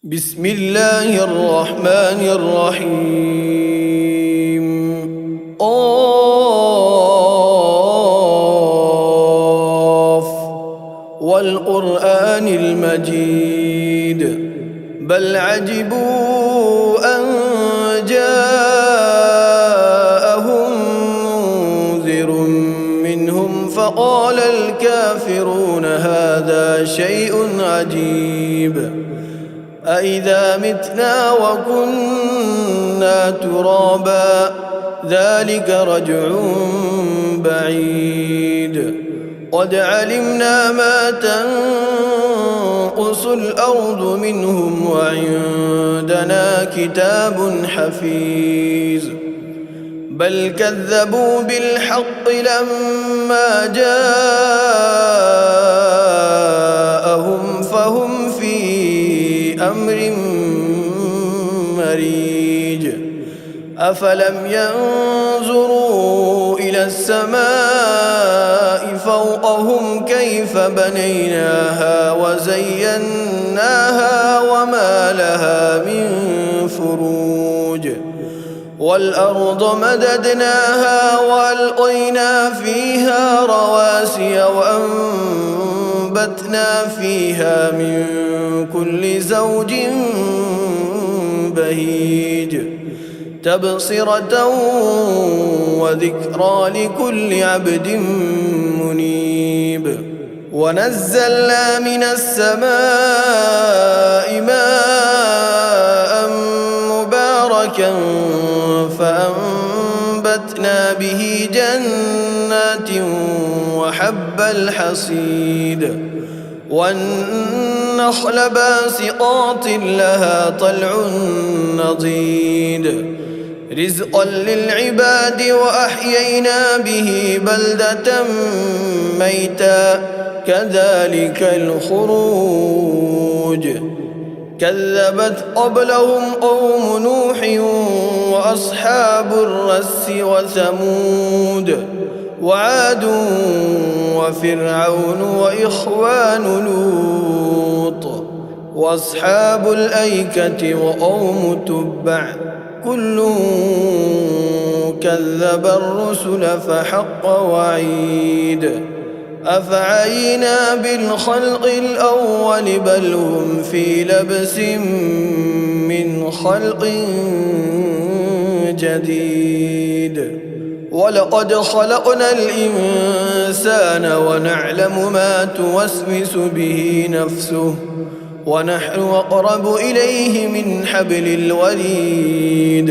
بسم الله الرحمن الرحيم. قاف والقرآن المجيد بل عجبوا أن جاءهم منذر منهم فقال الكافرون هذا شيء عجيب أإذا متنا وكنا ترابا ذلك رجع بعيد قد علمنا ما تنقص الأرض منهم وعندنا كتاب حفيظ بل كذبوا بالحق لما جاءهم فهم في أمر مريج أفلم ينظروا إلى السماء فوقهم كيف بنيناها وزيناها وما لها من فروج والأرض مددناها وألقينا فيها رواسي وأنبتنا فيها من كل زوج بهيج تبصرة وذكرى لكل عبد منيب ونزلنا من السماء ماء مباركا فأنبتنا به جنات وحب الحصيد والنخل باسقات لها طلع نضيد رزقا للعباد وأحيينا به بلدة ميتا كذلك الخروج كذبت قبلهم قوم نوح وأصحاب الرس وثمود وعاد وفرعون وإخوان لوط وأصحاب الأيكة وقوم تبع كل كذب الرسل فحق وعيد أفعينا بالخلق الأول بل هم في لبس من خلق جديد ولقد خلقنا الإنسان ونعلم ما توسوس به نفسه ونحن أقرب إليه من حبل الوريد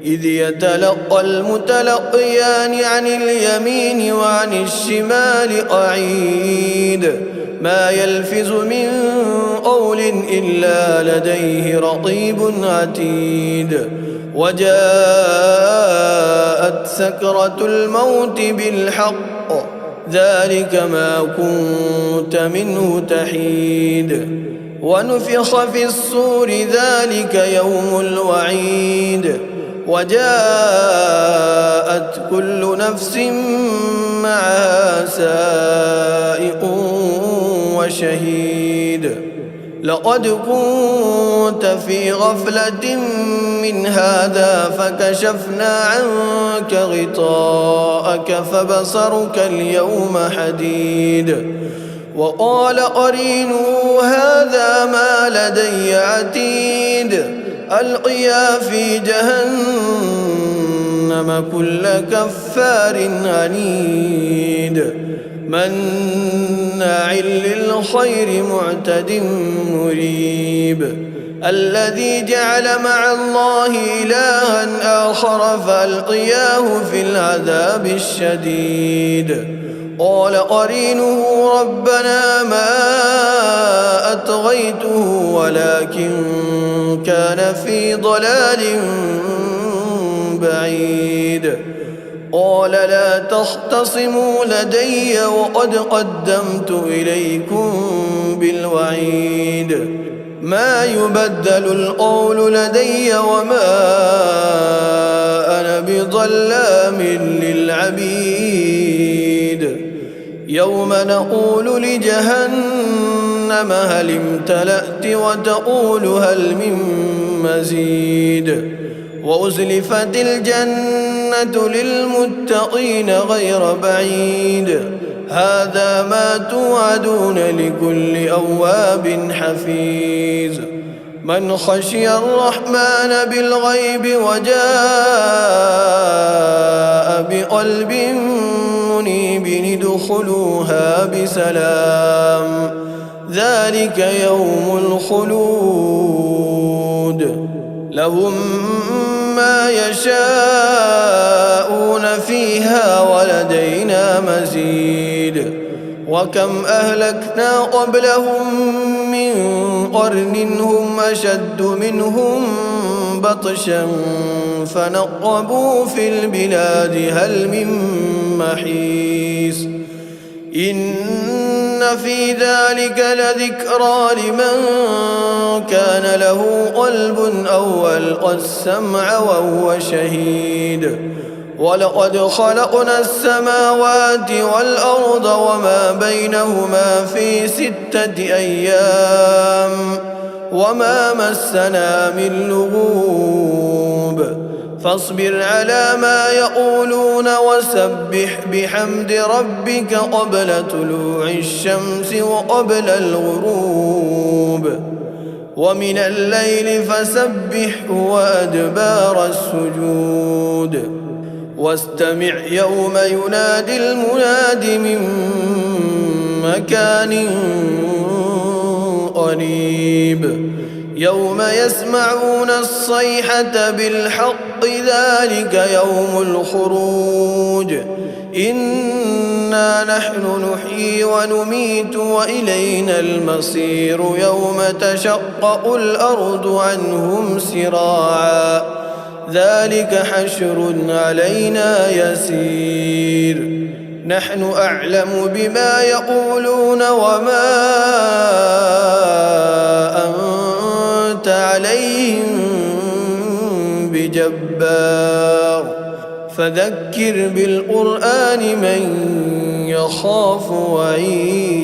إذ يتلقى المتلقيان عن اليمين وعن الشمال قعيد ما يلفظ من قول إلا لديه رقيب عتيد وجاءت سكرة الموت بالحق ذلك ما كنت منه تحيد ونفخ في الصور ذلك يوم الوعيد وجاءت كل نفس معها سائق وشهيد لقد كنت في غفلة من هذا فكشفنا عنك غطاءك فبصرك اليوم حديد وقال قرينه هذا ما لدي عتيد ألقيا في جهنم كل كفار عنيد مناع للخير معتد مريب الذي جعل مع الله إلها آخر فألقياه في العذاب الشديد قال قرينه ربنا ما أطغيته ولكن كان في ضلال بعيد قال لا تختصموا لدي وقد قدمت إليكم بالوعيد ما يبدل القول لدي وما أنا بظلام للعبيد يوم نقول لجهنم جهنم هل امتلأت وتقول هل من مزيد وأزلفت الجنة للمتقين غير بعيد هذا ما توعدون لكل أواب حفيظ من خشي الرحمن بالغيب وجاء بقلب منيب ادخلوها بسلام ذلك يوم الخلود لهم ما يشاءون فيها ولدينا مزيد وكم أهلكنا قبلهم من قرن هم أشد منهم بطشا فنقبوا في البلاد هل من محيص إن في ذلك لذكرى لمن كان له قلب أو ألقى السمع وهو شهيد ولقد خلقنا السماوات والأرض وما بينهما في 6 أيام وما مسنا من لغوب فاصبر على ما يقولون وسبح بحمد ربك قبل طلوع الشمس وقبل الغروب ومن الليل فسبحه وأدبار السجود واستمع يوم ينادي المناد من مكان قريب يوم يسمعون الصيحة بالحق ذلك يوم الخروج إنا نحن نحيي ونميت وإلينا المصير يوم تشقق الأرض عنهم سراعا ذلك حشر علينا يسير نحن أعلم بما يقولون وما أنت عليهم بجبار فذكر بالقرآن من يخاف وعيد